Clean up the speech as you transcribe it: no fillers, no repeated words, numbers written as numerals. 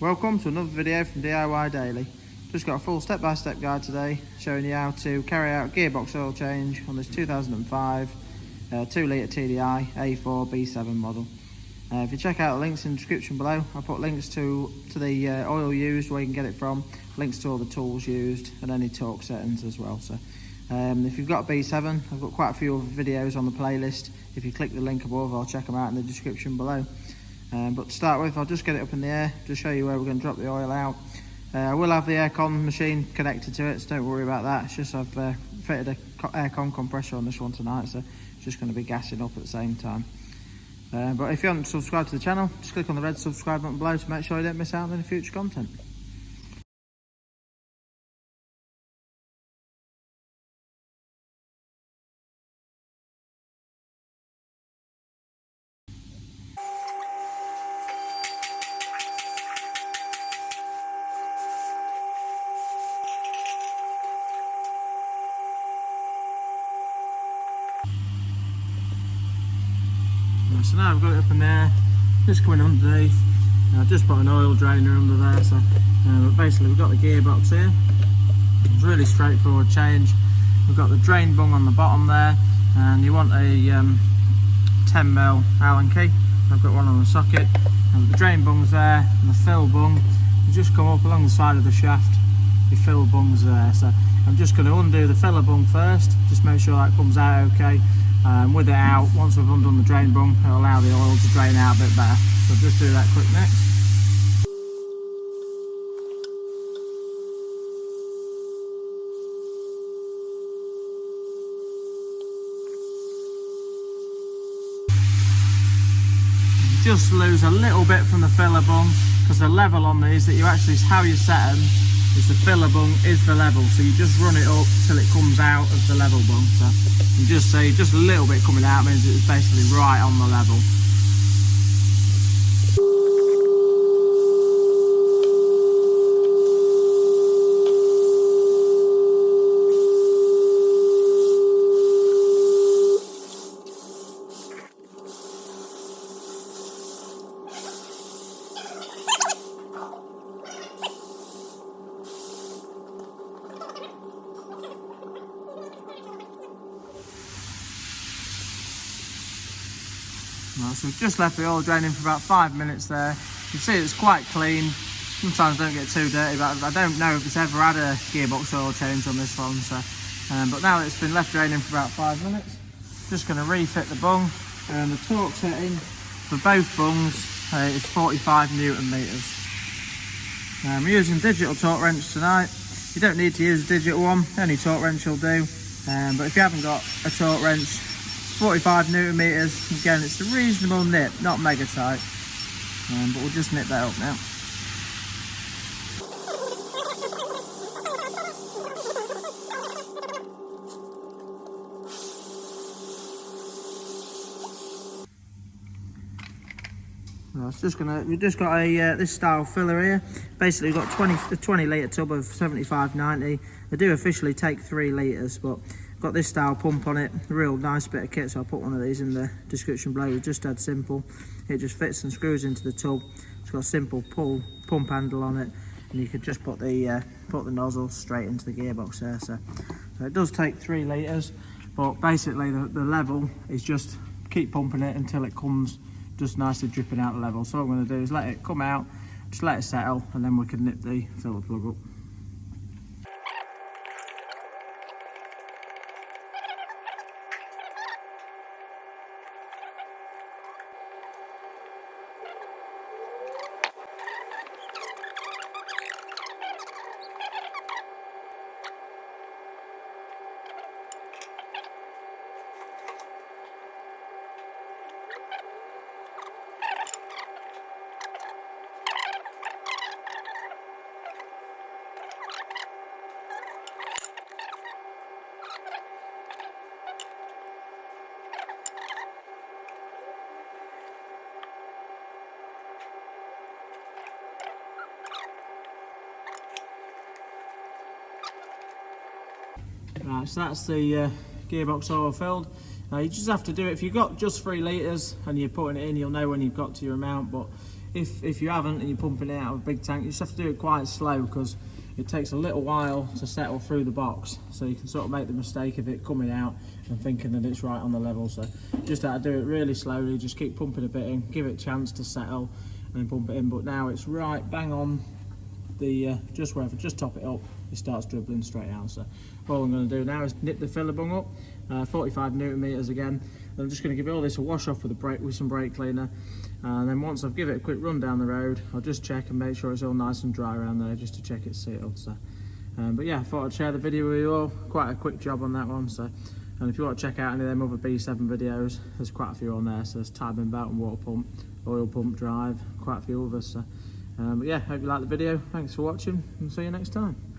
Welcome to another video from DIY Daily. Just got a full step-by-step guide today showing you how to carry out a gearbox oil change on this 2005 2-litre TDI A4 B7 model. If you check out the links in the description below, I'll put links to the oil used, where you can get it from, links to all the tools used and any torque settings as well. So if you've got a B7, I've got quite a few other videos on the playlist. If you click the link above, I'll check them out in the description below. But to start with, I'll just get it up in the air, just show you where we're going to drop the oil out. I will have the aircon machine connected to it, so don't worry about that. It's just I've fitted a aircon compressor on this one tonight, so it's just going to be gassing up at the same time. But if you haven't subscribed to the channel, just click on the red subscribe button below to make sure you don't miss out on any future content. So now I've got it up in there, just coming underneath. I've just put an oil drainer under there, so but basically we've got the gearbox here. It's really straightforward change. We've got the drain bung on the bottom there, and you want a 10mm Allen key. I've got one on the socket, and the drain bung's there, and the fill bung, you just come up along the side of the shaft, your fill bung's there. So I'm just going to undo the filler bung first, just make sure that comes out okay. With it out, once we've undone the drain bung, it'll allow the oil to drain out a bit better. So just do that quick next. Just lose a little bit from the filler bung, because the level on these that you actually, how you set them is the filler bung is the level, so you just run it up till it comes out of the level bung. So you just see just a little bit coming out means it's basically right on the level. Right, so we've just left the oil draining for about 5 minutes there. You can see it's quite clean. Sometimes don't get too dirty, but I don't know if it's ever had a gearbox oil change on this one. So, but now that it's been left draining for about 5 minutes, just going to refit the bung, and the torque setting for both bungs is 45 Newton meters. We're using digital torque wrench tonight. You don't need to use a digital one, any torque wrench will do. But if you haven't got a torque wrench, 45 Newton meters, again it's a reasonable nip, not mega tight, but we'll just nip that up now. We've just got a this style filler here. Basically we've got a 20 litre tub of 75/90. They do officially take 3 litres, but got this style pump on it, a real nice bit of kit, so I'll put one of these in the description below. It's just dead simple. It just fits and screws into the tub. It's got a simple pump handle on it, and you can just put the nozzle straight into the gearbox there. So it does take 3 litres, but basically the level is just keep pumping it until it comes just nicely dripping out the level. So what I'm going to do is let it come out, just let it settle, and then we can nip the filler plug up. Right, so that's the gearbox oil filled. You just have to do it, if you've got just 3 litres and you're putting it in, you'll know when you've got to your amount, but if you haven't and you're pumping it out of a big tank, you just have to do it quite slow because it takes a little while to settle through the box, so you can sort of make the mistake of it coming out and thinking that it's right on the level. So just have to do it really slowly, just keep pumping a bit in, give it a chance to settle and then pump it in. But now it's right bang on the just top it up, it starts dribbling straight out. So all I'm going to do now is nip the filler bung up, 45 newton meters again. I'm just going to give all this a wash off with some brake cleaner, and then once I've given it a quick run down the road, I'll just check and make sure it's all nice and dry around there, just to check it's sealed. So but yeah, I thought I'd share the video with you all. Quite a quick job on that one. So, and if you want to check out any of them other B7 videos, there's quite a few on there. So there's timing belt and water pump, oil pump drive, quite a few others. So but yeah, hope you like the video. Thanks for watching and see you next time.